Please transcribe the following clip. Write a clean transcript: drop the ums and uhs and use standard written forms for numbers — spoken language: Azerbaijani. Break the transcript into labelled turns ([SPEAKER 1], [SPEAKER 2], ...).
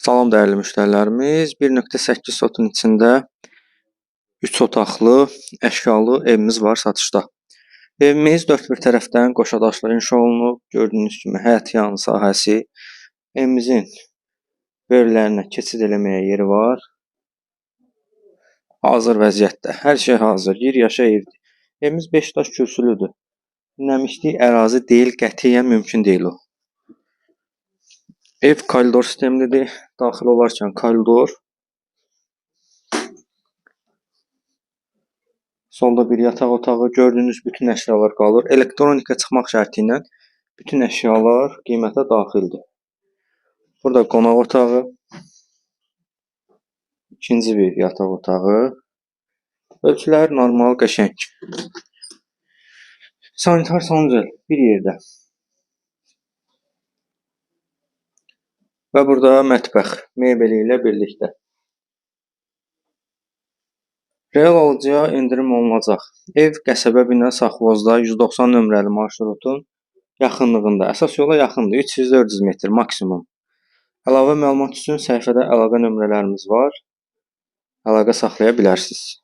[SPEAKER 1] Salam dəyərli müştərilərimiz. 1.8 sotun içində 3 otaqlı, əşyalı evimiz var satışda. Evimiz dörd bir tərəfdən qoşadaşlı inşa olunub. Gördüyünüz kimi həyət yanı sahəsi, evimizin böyrlərinə keçid eləməyə yeri var. Hazır vəziyyətdə. Hər şey hazır. Yer yaşa evdir. Evimiz 5 daş kürsülüdür. Dinləmişlik ərazi deyil, qətiyyən mümkün deyil o. Ev koridor sistemlidir. Daxil olarkən koridor. Solda bir yataq otağı. Gördüyünüz bütün əşyalar qalır. Elektronika çıxmaq şərti ilə bütün əşyalar qiymətə daxildir. Burada qonaq otağı. İkinci bir yataq otağı. Ölçülər normal, qəşəng. Sanitar sanuzel bir yerdə. Və burada mətbəx mebeli ilə birlikdə. Real alıcıya endirim olunacaq. Ev qəsəbə bina Safxozda 190 nömrəli marşrutun yaxınlığında. Əsas yola yaxındır. 300-400 metr maksimum. Əlavə məlumat üçün səhifədə əlaqə nömrələrimiz var. Əlaqə saxlaya bilərsiniz.